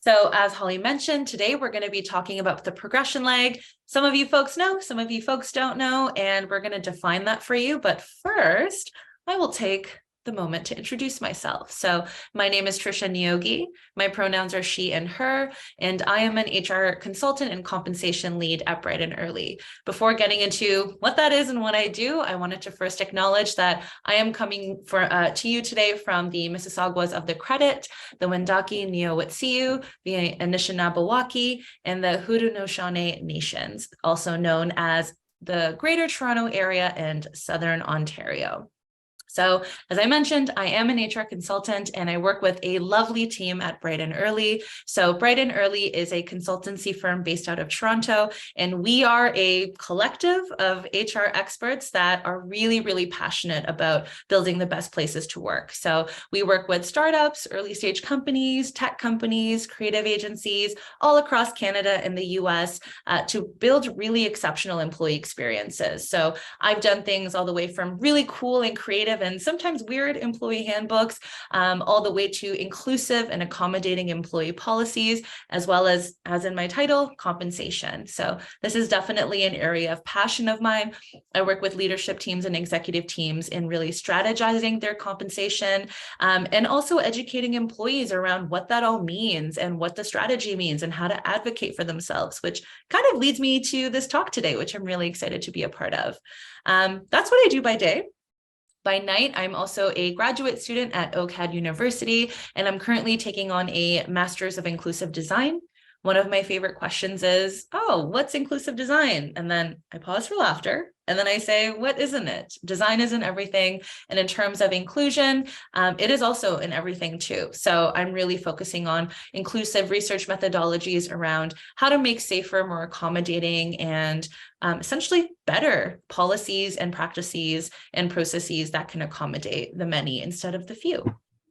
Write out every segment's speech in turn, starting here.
So as Holly mentioned, today we're going to be talking about the progression leg. Some of you folks know, some of you folks don't know, and we're going to define that for you. But first, I will take the moment to introduce myself. So my name is Trisha Neogi. My pronouns are she and her, and I am an HR consultant and compensation lead at Bright and Early. Before getting into what that is and what I do, I wanted to first acknowledge that I am coming to you today from the Mississaugas of the Credit, the Wendake Neo-Wet'suwet'en, the Anishinaabe, and the Haudenosaunee Nations, also known as the Greater Toronto Area and Southern Ontario. So as I mentioned, I am an HR consultant and I work with a lovely team at Bright and Early. So Bright and Early is a consultancy firm based out of Toronto, and we are a collective of HR experts that are really, really passionate about building the best places to work. So we work with startups, early stage companies, tech companies, creative agencies, all across Canada and the US to build really exceptional employee experiences. So I've done things all the way from really cool and creative and sometimes weird employee handbooks, all the way to inclusive and accommodating employee policies, as well as in my title, compensation. So this is definitely an area of passion of mine. I work with leadership teams and executive teams in really strategizing their compensation, and also educating employees around what that all means and what the strategy means and how to advocate for themselves, which kind of leads me to this talk today, which I'm really excited to be a part of. That's what I do by day. By night, I'm also a graduate student at OCAD University, and I'm currently taking on a Master's of Inclusive Design. One of my favorite questions is, oh, what's inclusive design? And then I pause for laughter, and then I say, what isn't it? Design isn't everything. And in terms of inclusion, it is also in everything too. So I'm really focusing on inclusive research methodologies around how to make safer, more accommodating, and essentially better policies and practices and processes that can accommodate the many instead of the few.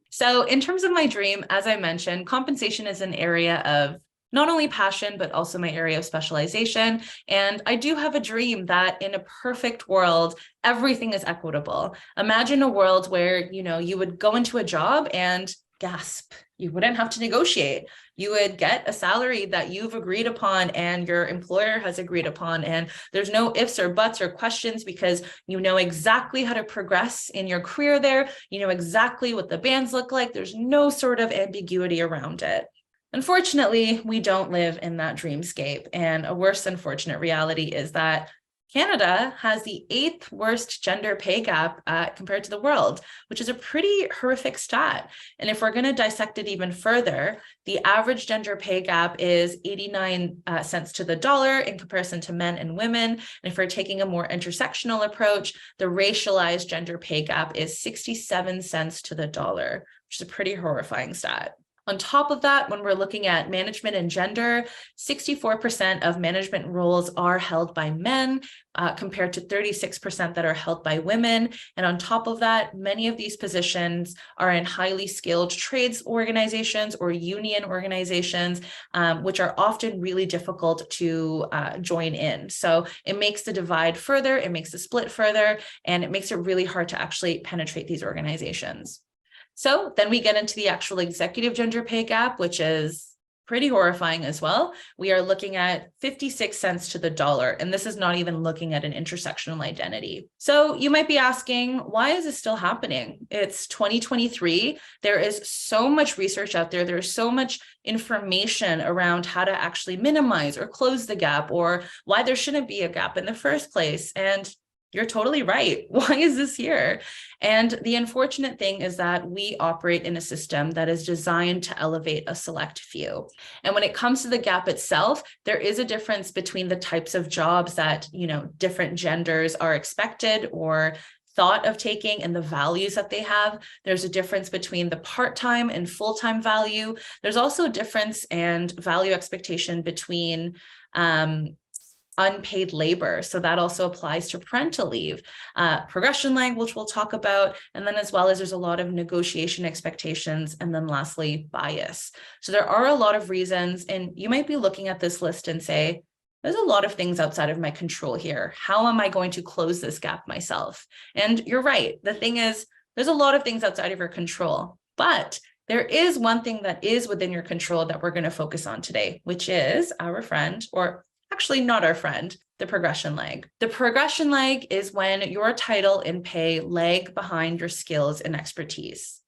So in terms of my dream, as I mentioned, compensation is an area of not only passion, but also my area of specialization. And I do have a dream that in a perfect world, everything is equitable. Imagine a world where, you would go into a job and gasp, you wouldn't have to negotiate. You would get a salary that you've agreed upon and your employer has agreed upon. And there's no ifs or buts or questions because you know exactly how to progress in your career there. You know exactly what the bands look like. There's no sort of ambiguity around it. Unfortunately, we don't live in that dreamscape. And a worse unfortunate reality is that Canada has the 8th worst gender pay gap compared to the world, which is a pretty horrific stat. And if we're going to dissect it even further, the average gender pay gap is 89 cents to the dollar in comparison to men and women. And if we're taking a more intersectional approach, the racialized gender pay gap is 67 cents to the dollar, which is a pretty horrifying stat. On top of that, when we're looking at management and gender, 64% of management roles are held by men, compared to 36% that are held by women. And on top of that, many of these positions are in highly skilled trades organizations or union organizations, which are often really difficult to join in. So it makes the divide further, it makes the split further, and it makes it really hard to actually penetrate these organizations. So then we get into the actual executive gender pay gap, which is pretty horrifying as well. We are looking at 56 cents to the dollar, and this is not even looking at an intersectional identity. So you might be asking, why is this still happening? It's 2023. There is so much research out there. There's so much information around how to actually minimize or close the gap, or why there shouldn't be a gap in the first place. And you're totally right. Why is this here? And the unfortunate thing is that we operate in a system that is designed to elevate a select few. And when it comes to the gap itself, there is a difference between the types of jobs that, different genders are expected or thought of taking and the values that they have. There's a difference between the part-time and full-time value. There's also a difference and value expectation between unpaid labor. So that also applies to parental leave, progression language we'll talk about, and then as well as there's a lot of negotiation expectations, and then lastly, bias. So there are a lot of reasons, and you might be looking at this list and say, there's a lot of things outside of my control here. How am I going to close this gap myself? And you're right. The thing is, there's a lot of things outside of your control, but There is one thing that is within your control that we're going to focus on today, which is our friend, or actually not our friend, the progression lag. The progression lag is when your title and pay lag behind your skills and expertise.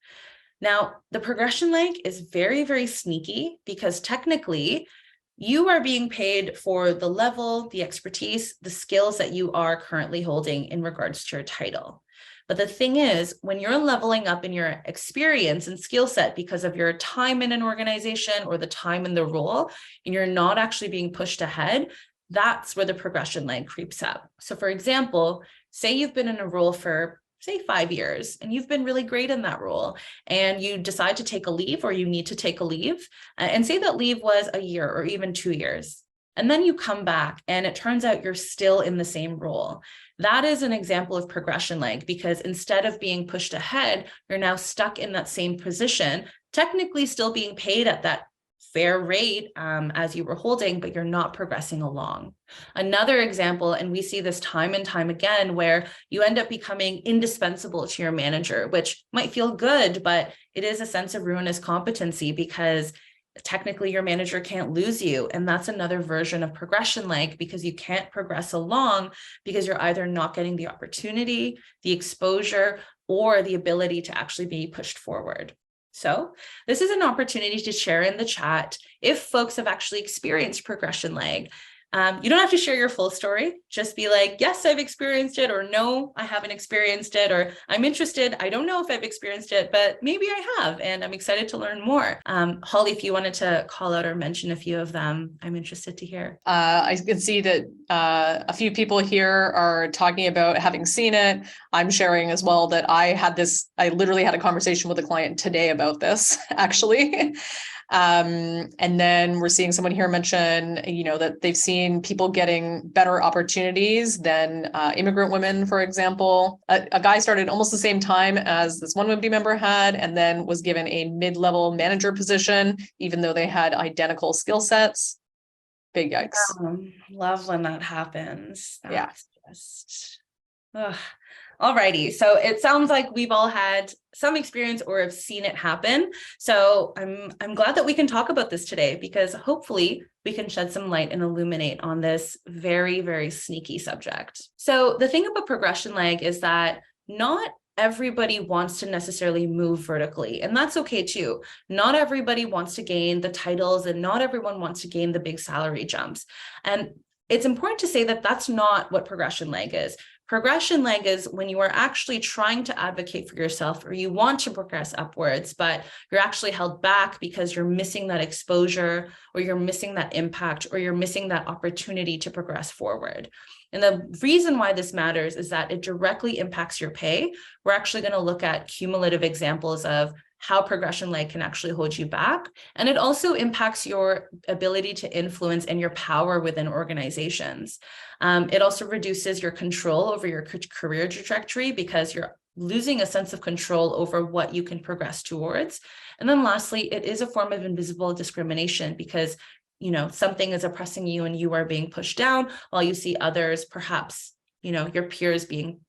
Now, the progression lag is very, very sneaky because technically you are being paid for the level, the expertise, the skills that you are currently holding in regards to your title. But the thing is, when you're leveling up in your experience and skill set because of your time in an organization or the time in the role, and you're not actually being pushed ahead, that's where the progression lag creeps up. So for example, say you've been in a role for say 5 years, and you've been really great in that role, and you decide to take a leave, or you need to take a leave, and say that leave was a year or even 2 years. And then you come back and it turns out you're still in the same role. That is an example of progression lag, because instead of being pushed ahead, you're now stuck in that same position, technically still being paid at that fair rate as you were holding, but you're not progressing along. Another example, and we see this time and time again, where you end up becoming indispensable to your manager, which might feel good, but it is a sense of ruinous competency because technically your manager can't lose you. And that's another version of progression lag, because you can't progress along because you're either not getting the opportunity, the exposure, or the ability to actually be pushed forward. So this is an opportunity to share in the chat if folks have actually experienced progression lag. You don't have to share your full story. Just be like, yes, I've experienced it, or no, I haven't experienced it, or I'm interested. I don't know if I've experienced it, but maybe I have, and I'm excited to learn more. Holly, if you wanted to call out or mention a few of them, I'm interested to hear. I can see that a few people here are talking about having seen it. I'm sharing as well that I literally had a conversation with a client today about this, actually. And then we're seeing someone here mention, that they've seen people getting better opportunities than immigrant women, for example. A guy started almost the same time as this one WIMDI member had, and then was given a mid-level manager position, even though they had identical skill sets. Big yikes. Love when that happens. That's yeah. Just, ugh. Alrighty, so it sounds like we've all had some experience or have seen it happen. So I'm glad that we can talk about this today, because hopefully we can shed some light and illuminate on this very, very sneaky subject. So the thing about progression lag is that not everybody wants to necessarily move vertically, and that's okay too. Not everybody wants to gain the titles, and not everyone wants to gain the big salary jumps. And it's important to say that that's not what progression lag is. Progression lag is when you are actually trying to advocate for yourself, or you want to progress upwards, but you're actually held back because you're missing that exposure, or you're missing that impact, or you're missing that opportunity to progress forward. And the reason why this matters is that it directly impacts your pay. We're actually going to look at cumulative examples of how progression lag can actually hold you back. And it also impacts your ability to influence and your power within organizations. It also reduces your control over your career trajectory, because you're losing a sense of control over what you can progress towards. And then lastly, it is a form of invisible discrimination, because something is oppressing you and you are being pushed down while you see others, perhaps your peers, being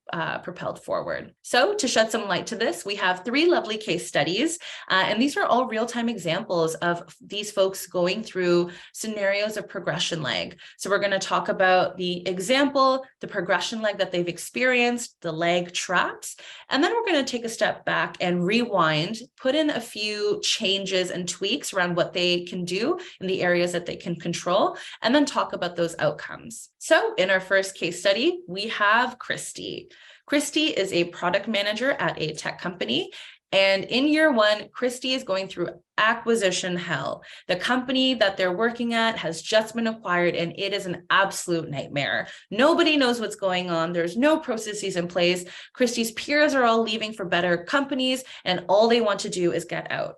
propelled forward. So to shed some light to this, we have 3 lovely case studies, and these are all real-time examples of these folks going through scenarios of progression lag. So we're going to talk about the example, the progression lag that they've experienced, the lag traps, and then we're going to take a step back and rewind, put in a few changes and tweaks around what they can do in the areas that they can control, and then talk about those outcomes. So in our first case study, we have Christy. Christy is a product manager at a tech company. And in year 1, Christy is going through acquisition hell. The company that they're working at has just been acquired, and it is an absolute nightmare. Nobody knows what's going on. There's no processes in place. Christy's peers are all leaving for better companies, and all they want to do is get out.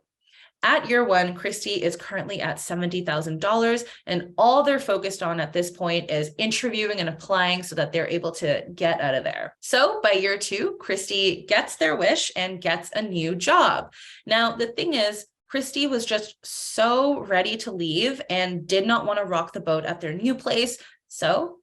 At year 1, Christy is currently at $70,000, and all they're focused on at this point is interviewing and applying so that they're able to get out of there. So by year 2, Christy gets their wish and gets a new job. Now, the thing is, Christy was just so ready to leave and did not want to rock the boat at their new place. So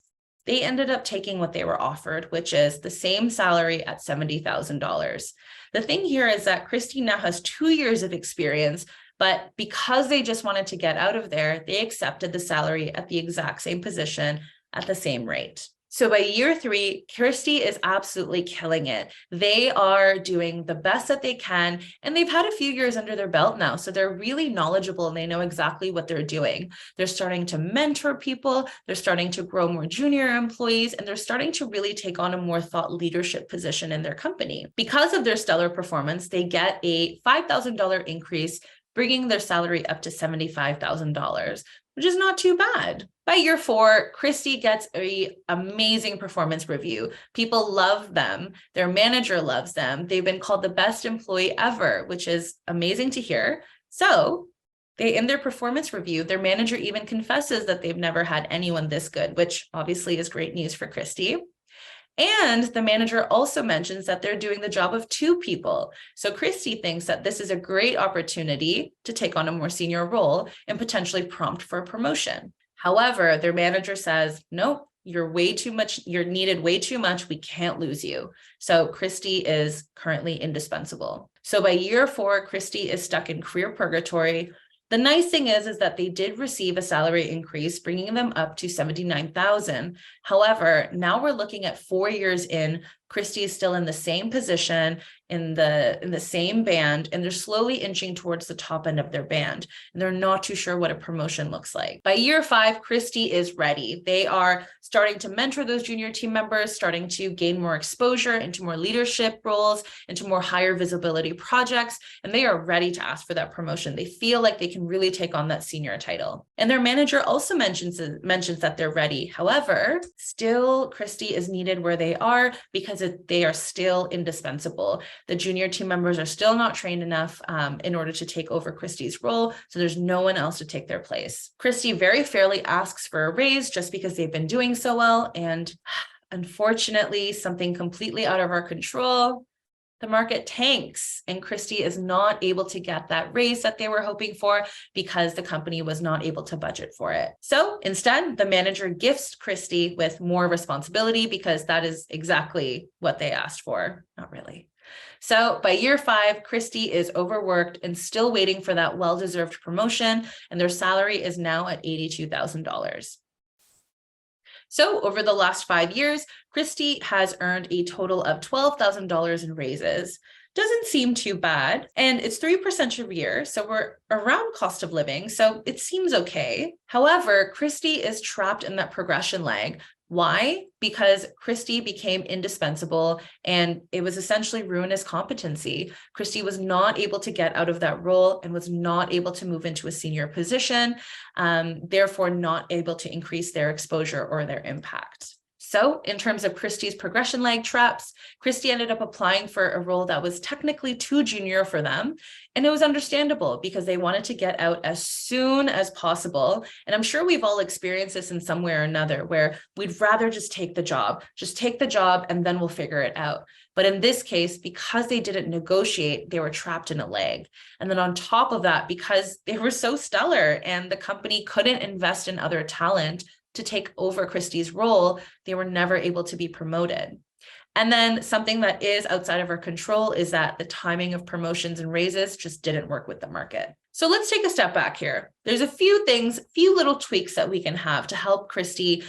they ended up taking what they were offered, which is the same salary at $70,000. The thing here is that Christy now has 2 years of experience, but because they just wanted to get out of there, they accepted the salary at the exact same position at the same rate. So by year 3, Christy is absolutely killing it. They are doing the best that they can, and they've had a few years under their belt now. So they're really knowledgeable and they know exactly what they're doing. They're starting to mentor people. They're starting to grow more junior employees, and they're starting to really take on a more thought leadership position in their company. Because of their stellar performance, they get a $5,000 increase, bringing their salary up to $75,000, which is not too bad. By year 4, Christy gets an amazing performance review. People love them. Their manager loves them. They've been called the best employee ever, which is amazing to hear. So in their performance review, their manager even confesses that they've never had anyone this good, which obviously is great news for Christy. And the manager also mentions that they're doing the job of 2 people. So Christy thinks that this is a great opportunity to take on a more senior role and potentially prompt for a promotion. However, their manager says, nope, you're way too much, you're needed way too much, we can't lose you. So Christy is currently indispensable. So by year 4, Christy is stuck in career purgatory. The nice thing is that they did receive a salary increase, bringing them up to $79,000. However, now we're looking at 4 years in, Christy is still in the same position, in the same band, and they're slowly inching towards the top end of their band. And they're not too sure what a promotion looks like. By year 5, Christy is ready. They are starting to mentor those junior team members, starting to gain more exposure into more leadership roles, into more higher visibility projects, and they are ready to ask for that promotion. They feel like they can really take on that senior title. And their manager also mentions that they're ready. However, still Christy is needed where they are because they are still indispensable. The junior team members are still not trained enough in order to take over Christy's role, so there's no one else to take their place. Christy very fairly asks for a raise just because they've been doing so well, and unfortunately, something completely out of our control, the market tanks, and Christy is not able to get that raise that they were hoping for because the company was not able to budget for it. So instead, the manager gifts Christy with more responsibility because that is exactly what they asked for. Not really. So by year 5, Christy is overworked and still waiting for that well-deserved promotion, and their salary is now at $82,000. So over the last 5 years, Christy has earned a total of $12,000 in raises. Doesn't seem too bad. And it's 3% a year. So we're around cost of living. So it seems okay. However, Christy is trapped in that progression lag. Why? Because Christy became indispensable and it was essentially ruinous competency. Christy was not able to get out of that role and was not able to move into a senior position, therefore not able to increase their exposure or their impact. So in terms of Christy's progression lag traps, Christy ended up applying for a role that was technically too junior for them. And it was understandable because they wanted to get out as soon as possible. And I'm sure we've all experienced this in some way or another where we'd rather just take the job and then we'll figure it out. But in this case, because they didn't negotiate, they were trapped in a lag. And then on top of that, because they were so stellar and the company couldn't invest in other talent to take over Christy's role, they were never able to be promoted. And then something that is outside of our control is that the timing of promotions and raises just didn't work with the market. So let's take a step back here. There's a few little tweaks that we can have to help Christy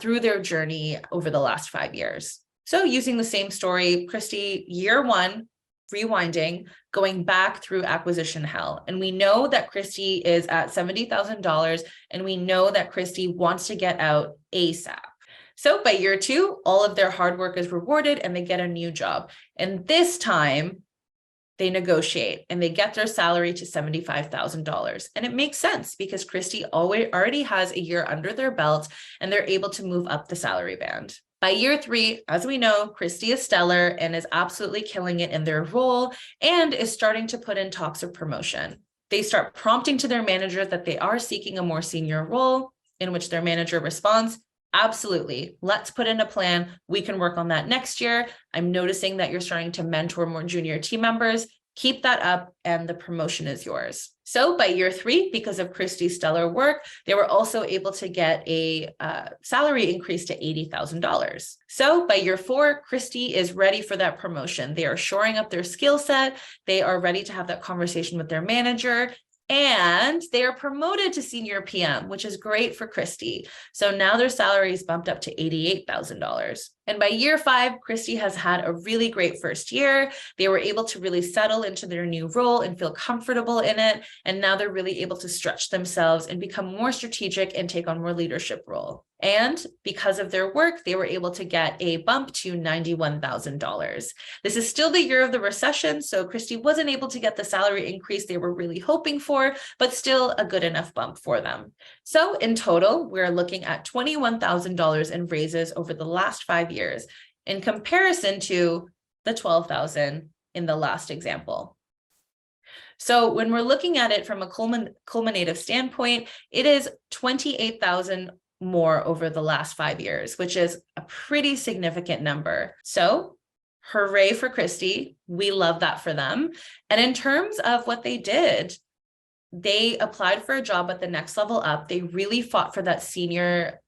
through their journey over the last 5 years. So using the same story, Christy, year 1, rewinding, going back through acquisition hell. And we know that Christy is at $70,000 and we know that Christy wants to get out ASAP. So by year 2, all of their hard work is rewarded and they get a new job. And this time they negotiate and they get their salary to $75,000. And it makes sense because Christy already has a year under their belt and they're able to move up the salary band. By year 3, as we know, Christy is stellar and is absolutely killing it in their role and is starting to put in talks of promotion. They start prompting to their manager that they are seeking a more senior role, in which their manager responds, absolutely, let's put in a plan. We can work on that next year. I'm noticing that you're starting to mentor more junior team members. Keep that up and the promotion is yours. So by year 3, because of Christy's stellar work, they were also able to get a salary increase to $80,000. So by year 4, Christy is ready for that promotion. They are shoring up their skill set. They are ready to have that conversation with their manager. And they are promoted to senior PM, which is great for Christy. So now their salary is bumped up to $88,000. And by year 5, Christy has had a really great first year. They were able to really settle into their new role and feel comfortable in it. And now they're really able to stretch themselves and become more strategic and take on more leadership role. And because of their work, they were able to get a bump to $91,000. This is still the year of the recession, so Christy wasn't able to get the salary increase they were really hoping for, but still a good enough bump for them. So in total, we're looking at $21,000 in raises over the last 5 years in comparison to the $12,000 in the last example. So when we're looking at it from a culminative standpoint, it is $28,000 more over the last 5 years, which is a pretty significant number. So hooray for Christy. We love that for them. And in terms of what they did, they applied for a job at the next level up. They really fought for that senior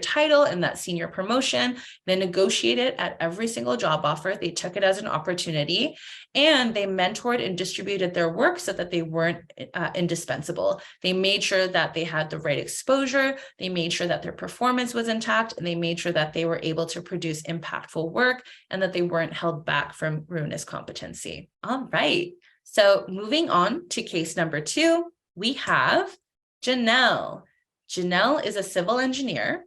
title and that senior promotion. They negotiated at every single job offer. They took it as an opportunity, and they mentored and distributed their work so that they weren't indispensable. They made sure that they had the right exposure. They made sure that their performance was intact, and they made sure that they were able to produce impactful work and that they weren't held back from ruinous competency. All right. So moving on to case number 2, we have Janelle. Janelle is a civil engineer,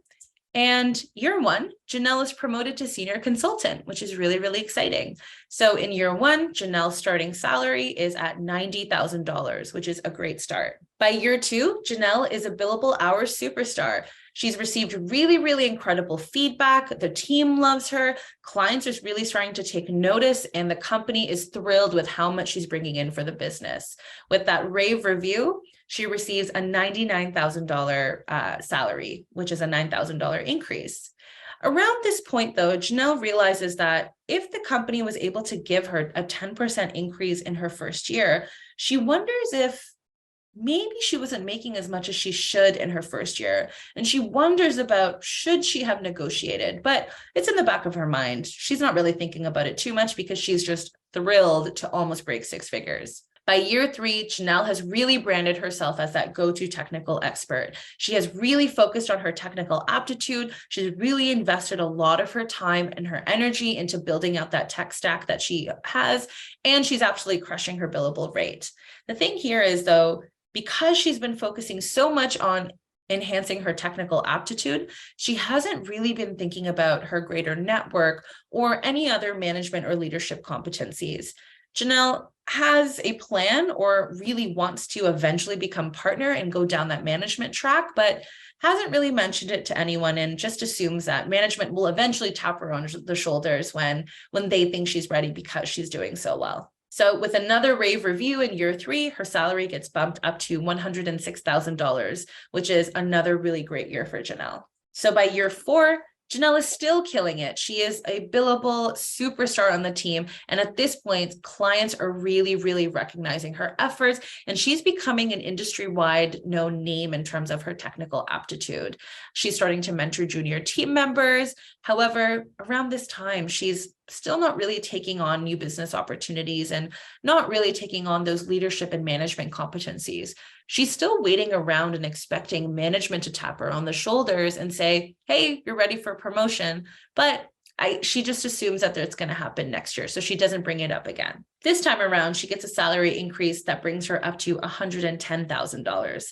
and year 1, Janelle is promoted to senior consultant, which is really, really exciting. So in year 1, Janelle's starting salary is at $90,000, which is a great start. By year 2, Janelle is a billable hours superstar. She's received really, really incredible feedback. The team loves her. Clients are really starting to take notice, and the company is thrilled with how much she's bringing in for the business. With that rave review, she receives a $99,000 salary, which is a $9,000 increase. Around this point, though, Janelle realizes that if the company was able to give her a 10% increase in her first year, she wonders if maybe she wasn't making as much as she should in her first year. And she wonders about, should she have negotiated? But it's in the back of her mind. She's not really thinking about it too much because she's just thrilled to almost break 6 figures. By year 3, Janelle has really branded herself as that go-to technical expert. She has really focused on her technical aptitude. She's really invested a lot of her time and her energy into building out that tech stack that she has, and she's absolutely crushing her billable rate. The thing here is, though, because she's been focusing so much on enhancing her technical aptitude, she hasn't really been thinking about her greater network or any other management or leadership competencies. Janelle has a plan or really wants to eventually become partner and go down that management track, but hasn't really mentioned it to anyone and just assumes that management will eventually tap her on the shoulders when they think she's ready because she's doing so well. So with another rave review in year 3, her salary gets bumped up to $106,000, which is another really great year for Janelle. So by year 4, Janelle is still killing it. She is a billable superstar on the team. And at this point, clients are really, really recognizing her efforts. And she's becoming an industry-wide known name in terms of her technical aptitude. She's starting to mentor junior team members. However, around this time, she's still not really taking on new business opportunities and not really taking on those leadership and management competencies. She's still waiting around and expecting management to tap her on the shoulders and say, hey, you're ready for promotion. But she just assumes that it's going to happen next year. So she doesn't bring it up again. This time around, she gets a salary increase that brings her up to $110,000.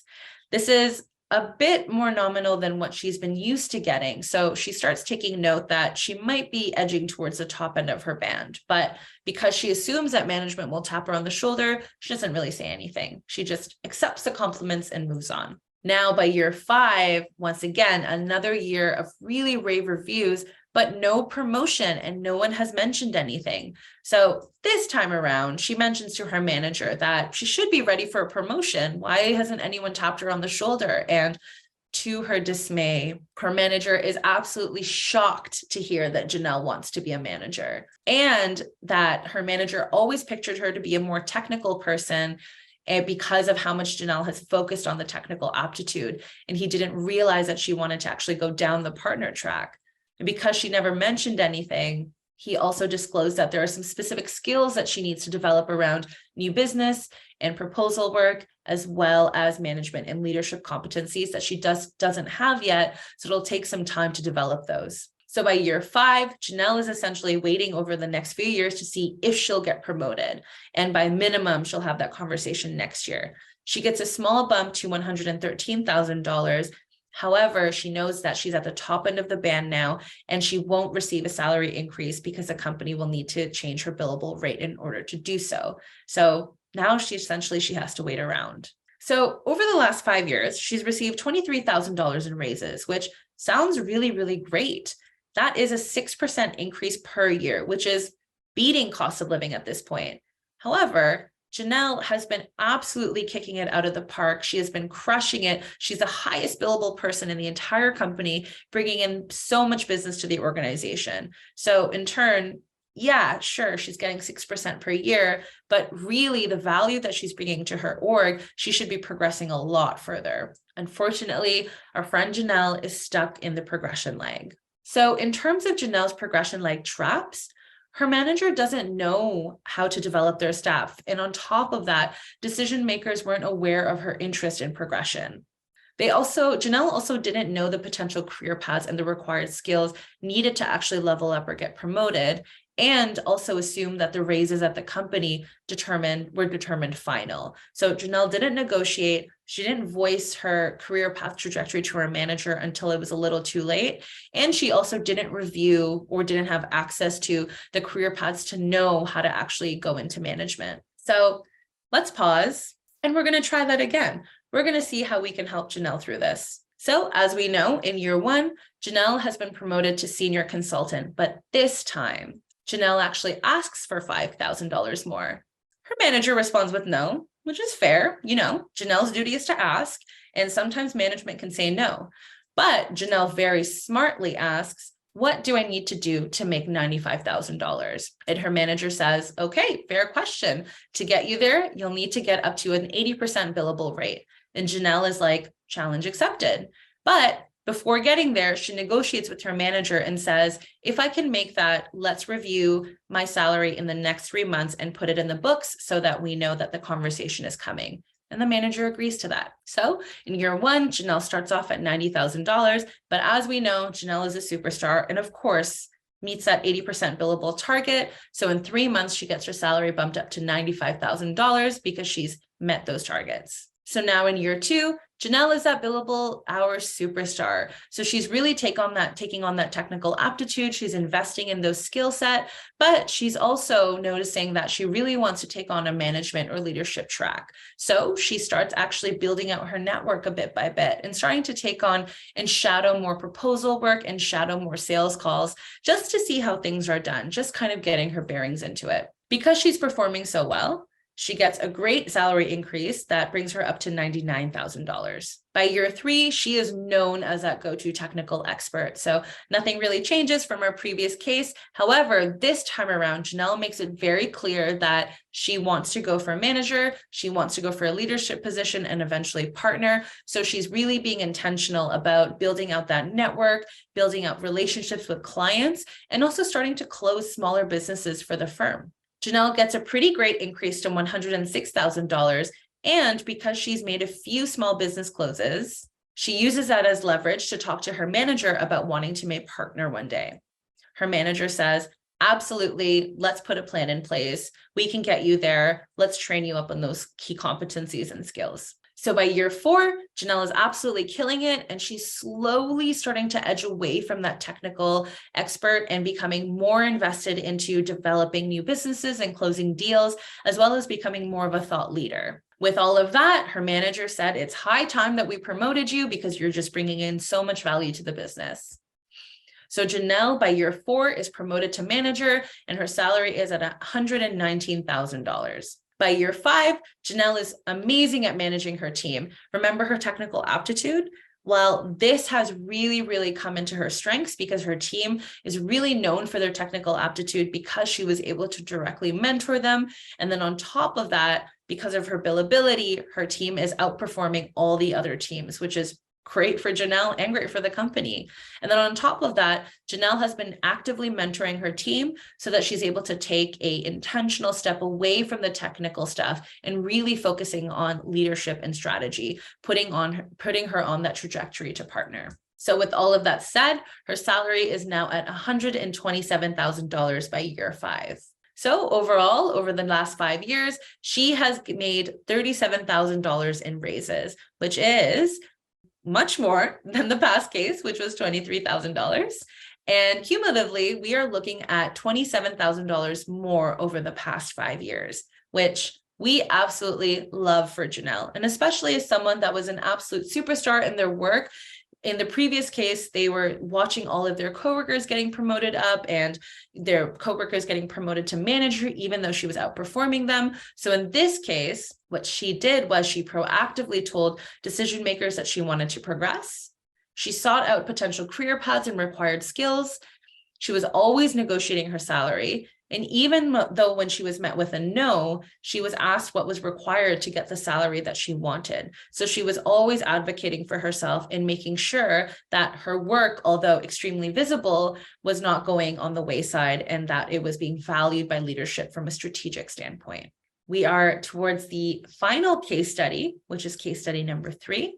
This is a bit more nominal than what she's been used to getting. So she starts taking note that she might be edging towards the top end of her band, but because she assumes that management will tap her on the shoulder, she doesn't really say anything. She just accepts the compliments and moves on. Now by year 5, once again, another year of really rave reviews, but no promotion and no one has mentioned anything. So this time around, she mentions to her manager that she should be ready for a promotion. Why hasn't anyone tapped her on the shoulder? And to her dismay, her manager is absolutely shocked to hear that Janelle wants to be a manager and that her manager always pictured her to be a more technical person and because of how much Janelle has focused on the technical aptitude, and he didn't realize that she wanted to actually go down the partner track. And because she never mentioned anything, he also disclosed that there are some specific skills that she needs to develop around new business and proposal work, as well as management and leadership competencies that she doesn't have yet. So it'll take some time to develop those. So by year 5, Janelle is essentially waiting over the next few years to see if she'll get promoted. And by minimum, she'll have that conversation next year. She gets a small bump to $113,000. However, she knows that she's at the top end of the band now, and she won't receive a salary increase because the company will need to change her billable rate in order to do so. So now she has to wait around. So over the last 5 years, she's received $23,000 in raises, which sounds really, really great. That is a 6% increase per year, which is beating cost of living at this point. However, Janelle has been absolutely kicking it out of the park. She has been crushing it. She's the highest billable person in the entire company, bringing in so much business to the organization. So in turn, yeah, sure, she's getting 6% per year, but really the value that she's bringing to her org, she should be progressing a lot further. Unfortunately, our friend Janelle is stuck in the progression lag. So in terms of Janelle's progression lag traps, her manager doesn't know how to develop their staff. And on top of that, decision makers weren't aware of her interest in progression. Janelle also didn't know the potential career paths and the required skills needed to actually level up or get promoted, and also assumed that the raises at the company were determined final. So Janelle didn't negotiate. She didn't voice her career path trajectory to her manager until it was a little too late. And she also didn't review or didn't have access to the career paths to know how to actually go into management. So let's pause, and we're going to try that again. We're going to see how we can help Janelle through this. So as we know, in year 1, Janelle has been promoted to senior consultant, but this time Janelle actually asks for $5,000 more. Her manager responds with no, which is fair. Janelle's duty is to ask, and sometimes management can say no. But Janelle very smartly asks, what do I need to do to make $95,000? And her manager says, okay, fair question. To get you there, you'll need to get up to an 80% billable rate. And Janelle is like, challenge accepted. But before getting there, she negotiates with her manager and says, if I can make that, let's review my salary in the next 3 months and put it in the books so that we know that the conversation is coming. And the manager agrees to that. So in year 1, Janelle starts off at $90,000. But as we know, Janelle is a superstar and of course meets that 80% billable target. So in 3 months, she gets her salary bumped up to $95,000 because she's met those targets. So now in year 2, Janelle is that billable hours superstar. So she's really taking on that technical aptitude. She's investing in those skill set, but she's also noticing that she really wants to take on a management or leadership track. So she starts actually building out her network a bit by bit and starting to take on and shadow more proposal work and shadow more sales calls just to see how things are done, just kind of getting her bearings into it. Because she's performing so well, she gets a great salary increase that brings her up to $99,000. By year 3, she is known as that go-to technical expert. So nothing really changes from our previous case. However, this time around, Janelle makes it very clear that she wants to go for a manager. She wants to go for a leadership position and eventually partner. So she's really being intentional about building out that network, building out relationships with clients, and also starting to close smaller businesses for the firm. Janelle gets a pretty great increase to $106,000. And because she's made a few small business closes, she uses that as leverage to talk to her manager about wanting to make partner one day. Her manager says, absolutely, let's put a plan in place. We can get you there. Let's train you up on those key competencies and skills. So by year 4, Janelle is absolutely killing it, and she's slowly starting to edge away from that technical expert and becoming more invested into developing new businesses and closing deals, as well as becoming more of a thought leader. With all of that, her manager said, it's high time that we promoted you because you're just bringing in so much value to the business. So Janelle, by year 4, is promoted to manager, and her salary is at $119,000. By year 5, Janelle is amazing at managing her team. Remember her technical aptitude? Well, this has really, really come into her strengths because her team is really known for their technical aptitude because she was able to directly mentor them. And then on top of that, Because of her billability, her team is outperforming all the other teams, which is great for Janelle and great for the company. And then on top of that, Janelle has been actively mentoring her team so that she's able to take an intentional step away from the technical stuff and really focusing on leadership and strategy, putting her on that trajectory to partner. So with all of that said, her salary is now at $127,000 by year 5. So overall, over the last 5 years, she has made $37,000 in raises, which is much more than the past case, which was $23,000. And cumulatively, we are looking at $27,000 more over the past 5 years, which we absolutely love for Janelle. And especially as someone that was an absolute superstar in their work. In the previous case, they were watching all of their coworkers getting promoted up and their coworkers getting promoted to manager, even though she was outperforming them. So in this case, what she did was she proactively told decision makers that she wanted to progress. She sought out potential career paths and required skills. She was always negotiating her salary. And even though when she was met with a no, she was asked what was required to get the salary that she wanted. So she was always advocating for herself and making sure that her work, although extremely visible, was not going on the wayside and that it was being valued by leadership from a strategic standpoint. We are towards the final case study, which is case study number 3.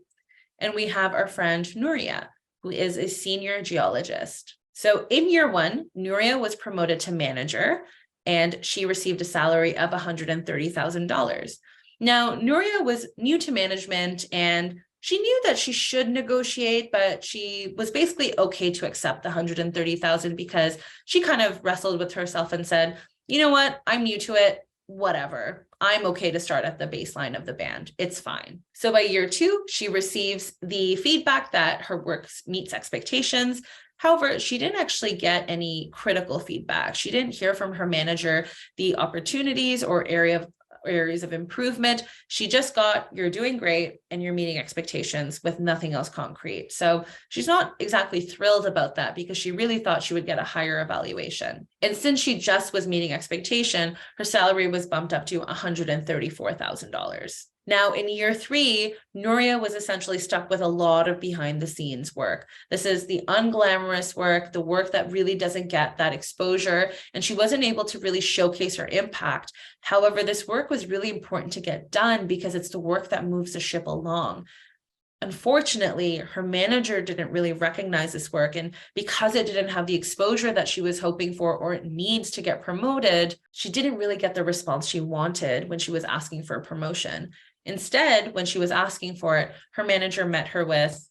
And we have our friend Nouria, who is a senior geologist. So in year 1, Nouria was promoted to manager and she received a salary of $130,000. Now, Nouria was new to management and she knew that she should negotiate, but she was basically okay to accept the $130,000 because she kind of wrestled with herself and said, you know what, I'm new to it, whatever. I'm okay to start at the baseline of the band. It's fine. So by year 2, she receives the feedback that her work meets expectations. However, she didn't actually get any critical feedback. She didn't hear from her manager the opportunities or areas of improvement. She just got, you're doing great and you're meeting expectations with nothing else concrete. So she's not exactly thrilled about that because she really thought she would get a higher evaluation. And since she just was meeting expectation, her salary was bumped up to $134,000. Now, in year 3, Nouria was essentially stuck with a lot of behind the scenes work. This is the unglamorous work, the work that really doesn't get that exposure, and she wasn't able to really showcase her impact. However, this work was really important to get done because it's the work that moves the ship along. Unfortunately, her manager didn't really recognize this work, and because it didn't have the exposure that she was hoping for or it needs to get promoted, she didn't really get the response she wanted when she was asking for a promotion. Instead, when she was asking for it, her manager met her with,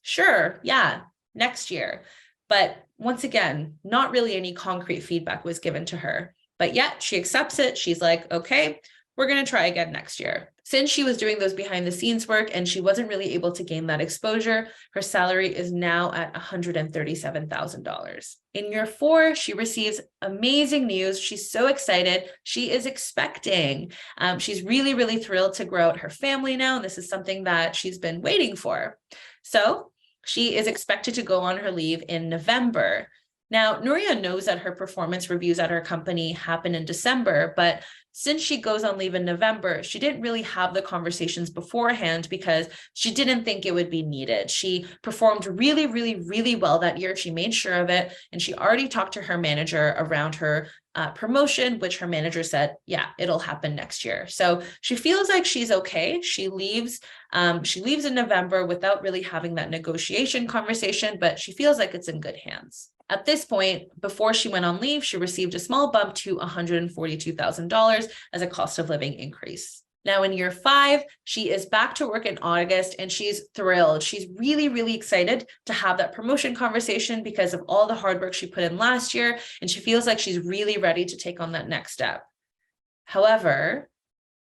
sure, yeah, next year. But once again, not really any concrete feedback was given to her. But yet she accepts it. She's like, okay, we're going to try again next year. Since she was doing those behind the scenes work and she wasn't really able to gain that exposure, her salary is now at $137,000. In year 4, she receives amazing news. She's so excited. She is expecting. She's really, really thrilled to grow out her family now. And this is something that she's been waiting for. So she is expected to go on her leave in November. Now, Nouria knows that her performance reviews at her company happen in December, but since she goes on leave in November, she didn't really have the conversations beforehand because she didn't think it would be needed. She performed really, really, really well that year. She made sure of it. And she already talked to her manager around her promotion, which her manager said, yeah, it'll happen next year. So she feels like she's okay. She leaves in November without really having that negotiation conversation, but she feels like it's in good hands. At this point, before she went on leave, she received a small bump to $142,000 as a cost of living increase. Now in year 5, she is back to work in August and she's thrilled. She's really, really excited to have that promotion conversation because of all the hard work she put in last year. And she feels like she's really ready to take on that next step. However,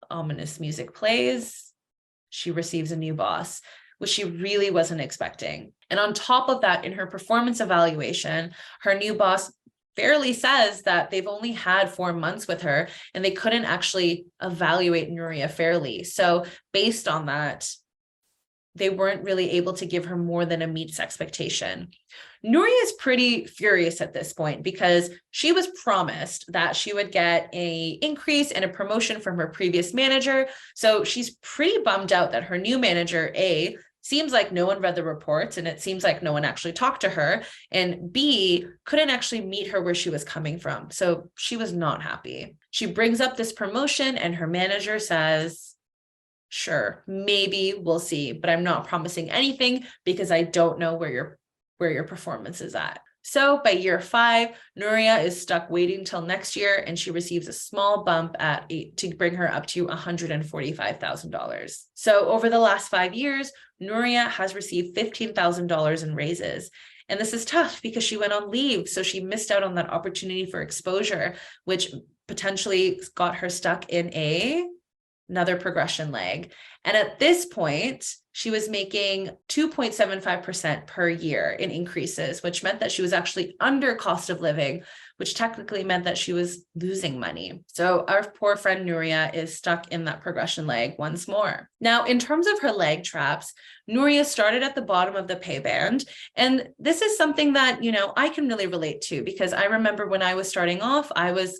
ominous music plays. She receives a new boss, which she really wasn't expecting. And on top of that, in her performance evaluation, her new boss fairly says that they've only had 4 months with her and they couldn't actually evaluate Nouria fairly. So based on that, they weren't really able to give her more than a meets expectation. Nouria is pretty furious at this point because she was promised that she would get an increase and a promotion from her previous manager. So she's pretty bummed out that her new manager, A, seems like no one read the reports and it seems like no one actually talked to her, and B, couldn't actually meet her where she was coming from. So she was not happy. She brings up this promotion and her manager says, sure, maybe we'll see, but I'm not promising anything because I don't know where your performance is at. So by year 5, Nouria is stuck waiting till next year, and she receives a small bump to bring her up to $145,000. So over the last 5 years, Nouria has received $15,000 in raises. And this is tough because she went on leave, so she missed out on that opportunity for exposure, which potentially got her stuck in another progression leg. And at this point, she was making 2.75% per year in increases, which meant that she was actually under cost of living, which technically meant that she was losing money. So our poor friend Nouria is stuck in that progression leg once more. Now, in terms of her leg traps, Nouria started at the bottom of the pay band. And this is something that, I can really relate to, because I remember when I was starting off, I was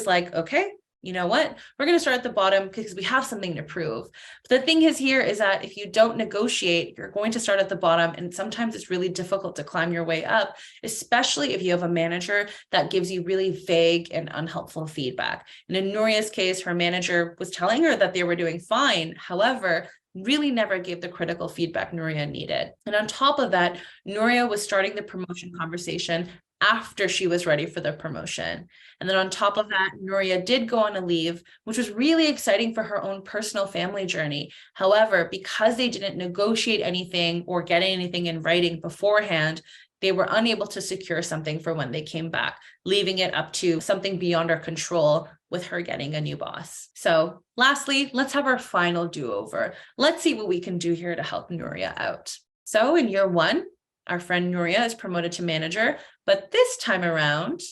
like, okay, you know what? We're going to start at the bottom because we have something to prove. But the thing is that if you don't negotiate, you're going to start at the bottom. And sometimes it's really difficult to climb your way up, especially if you have a manager that gives you really vague and unhelpful feedback. And in Nouria's case, her manager was telling her that they were doing fine. However, really never gave the critical feedback Nouria needed. And on top of that, Nouria was starting the promotion conversation after she was ready for the promotion. And then on top of that, Nouria did go on a leave, which was really exciting for her own personal family journey. However, because they didn't negotiate anything or get anything in writing beforehand, they were unable to secure something for when they came back, leaving it up to something beyond our control with her getting a new boss. So lastly, let's have our final do-over. Let's see what we can do here to help Nouria out. So in year 1, our friend Nouria is promoted to manager, but this time around,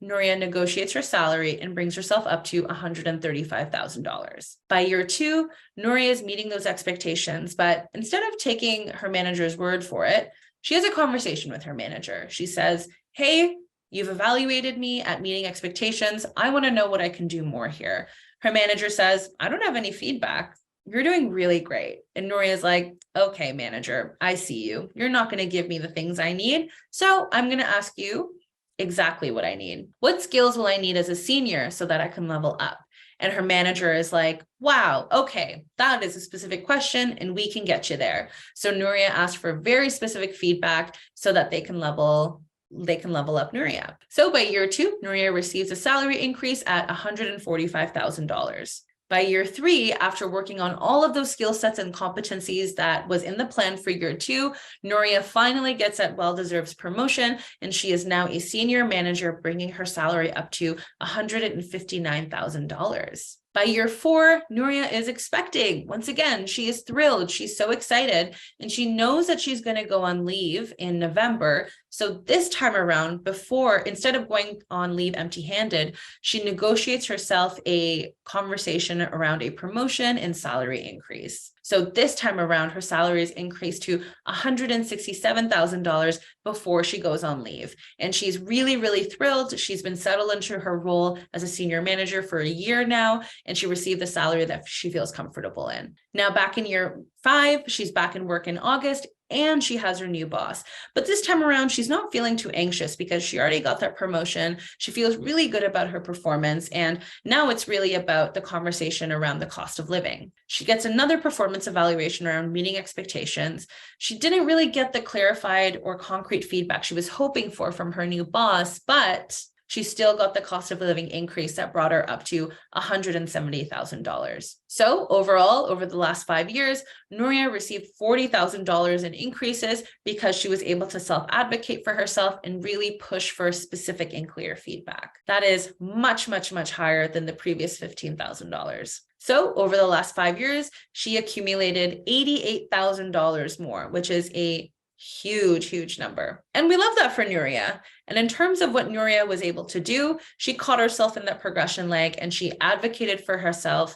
Nouria negotiates her salary and brings herself up to $135,000. By year 2, Nouria is meeting those expectations, but instead of taking her manager's word for it, she has a conversation with her manager. She says, hey, you've evaluated me at meeting expectations. I want to know what I can do more here. Her manager says, I don't have any feedback. You're doing really great. And Nouria's like, okay, manager, I see you. You're not going to give me the things I need. So I'm going to ask you exactly what I need. What skills will I need as a senior so that I can level up? And her manager is like, wow, okay, that is a specific question and we can get you there. So Nouria asked for very specific feedback so that they can level up Nouria. So by year 2, Nouria receives a salary increase at $145,000. By year 3, after working on all of those skill sets and competencies that was in the plan for year 2, Nouria finally gets that well-deserved promotion, and she is now a senior manager, bringing her salary up to $159,000. By year 4, Nouria is expecting. Once again, she is thrilled. She's so excited, and she knows that she's going to go on leave in November. So this time around, instead of going on leave empty-handed, she negotiates herself a conversation around a promotion and salary increase. So this time around, her salary is increased to $167,000 before she goes on leave. And she's really, really thrilled. She's been settled into her role as a senior manager for a year now, and she received the salary that she feels comfortable in. Now, back in year 5, she's back in work in August, and she has her new boss. But this time around, she's not feeling too anxious because she already got that promotion. She feels really good about her performance. And now it's really about the conversation around the cost of living. She gets another performance evaluation around meeting expectations. She didn't really get the clarified or concrete feedback she was hoping for from her new boss, but she still got the cost of living increase that brought her up to $170,000. So overall, over the last 5 years, Nouria received $40,000 in increases because she was able to self-advocate for herself and really push for specific and clear feedback. That is much, much, much higher than the previous $15,000. So over the last 5 years, she accumulated $88,000 more, which is a huge number. And we love that for Nouria. And in terms of what Nouria was able to do, she caught herself in that progression leg and she advocated for herself,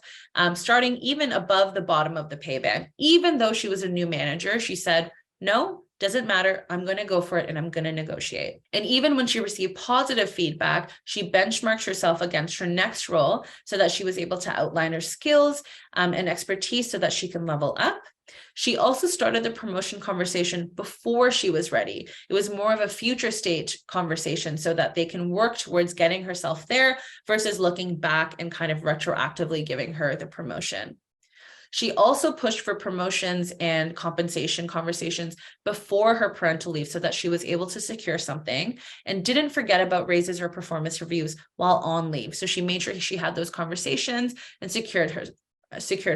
starting even above the bottom of the pay band. Even though she was a new manager, she said, no, Doesn't matter. I'm going to go for it and I'm going to negotiate. And even when she received positive feedback, she benchmarked herself against her next role so that she was able to outline her skills and expertise so that she can level up. She also started the promotion conversation before she was ready. It was more of a future state conversation so that they can work towards getting herself there versus looking back and kind of retroactively giving her the promotion. She also pushed for promotions and compensation conversations before her parental leave so that she was able to secure something and didn't forget about raises or performance reviews while on leave. So she made sure she had those conversations and secured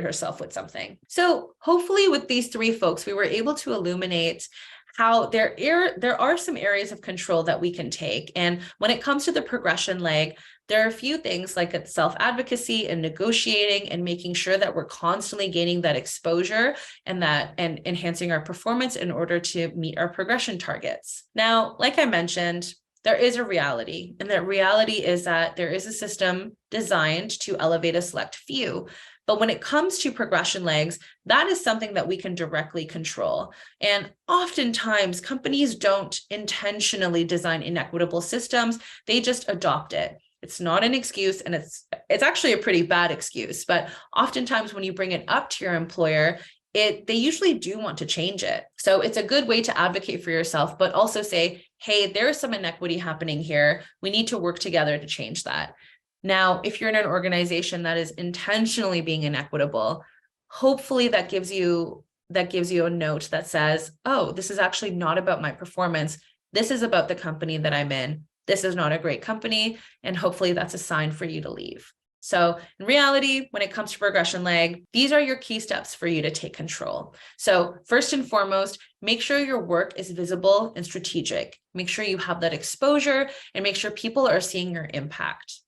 herself with something. So hopefully with these three folks, we were able to illuminate how there are some areas of control that we can take. And when it comes to the progression leg, there are a few things like it's self-advocacy and negotiating and making sure that we're constantly gaining that exposure and enhancing our performance in order to meet our progression targets. Now, like I mentioned, there is a reality, and that reality is that there is a system designed to elevate a select few. But when it comes to progression legs, that is something that we can directly control. And oftentimes companies don't intentionally design inequitable systems, they just adopt it. It's not an excuse, and it's actually a pretty bad excuse, but oftentimes when you bring it up to your employer, they usually do want to change it. So it's a good way to advocate for yourself, but also say, hey, there is some inequity happening here. We need to work together to change that. Now, if you're in an organization that is intentionally being inequitable, hopefully that gives you a note that says, oh, this is actually not about my performance. This is about the company that I'm in. This is not a great company. And hopefully that's a sign for you to leave. So in reality, when it comes to progression leg, these are your key steps for you to take control. So first and foremost, make sure your work is visible and strategic. Make sure you have that exposure and make sure people are seeing your impact.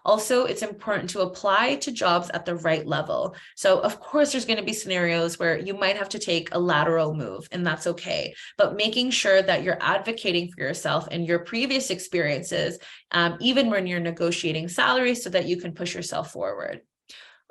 Also, it's important to apply to jobs at the right level. So of course, there's going to be scenarios where you might have to take a lateral move, and that's okay. But making sure that you're advocating for yourself and your previous experiences, even when you're negotiating salaries, so that you can push yourself forward.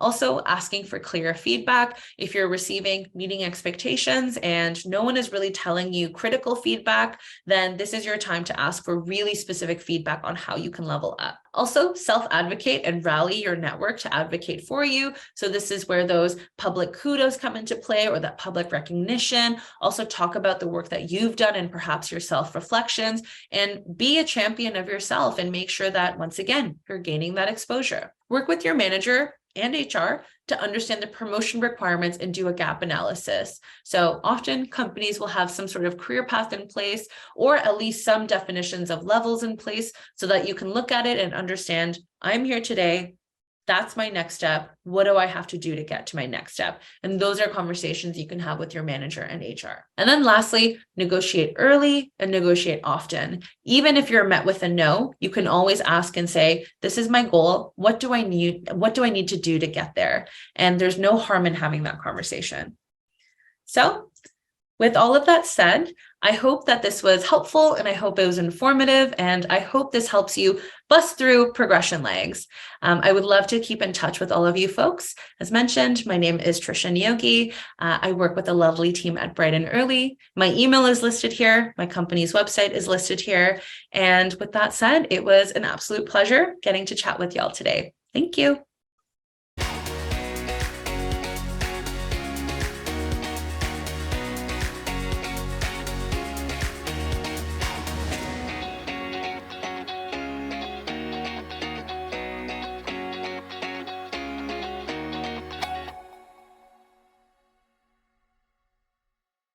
Also, asking for clear feedback. If you're receiving meeting expectations and no one is really telling you critical feedback, then this is your time to ask for really specific feedback on how you can level up. Also, self-advocate and rally your network to advocate for you. So this is where those public kudos come into play, or that public recognition. Also talk about the work that you've done and perhaps your self-reflections, and be a champion of yourself and make sure that, once again, you're gaining that exposure. Work with your manager and HR to understand the promotion requirements and do a gap analysis. So often companies will have some sort of career path in place, or at least some definitions of levels in place, so that you can look at it and understand, I'm here today. That's my next step. What do I have to do to get to my next step? And those are conversations you can have with your manager and HR. And then lastly, negotiate early and negotiate often. Even if you're met with a no, you can always ask and say, this is my goal. What do I need? What do I need to do to get there? And there's no harm in having that conversation. So with all of that said, I hope that this was helpful, and I hope it was informative, and I hope this helps you bust through progression legs. I would love to keep in touch with all of you folks. As mentioned, my name is Trisha Neogi. I work with a lovely team at Bright and Early. My email is listed here. My company's website is listed here. And with that said, it was an absolute pleasure getting to chat with y'all today. Thank you.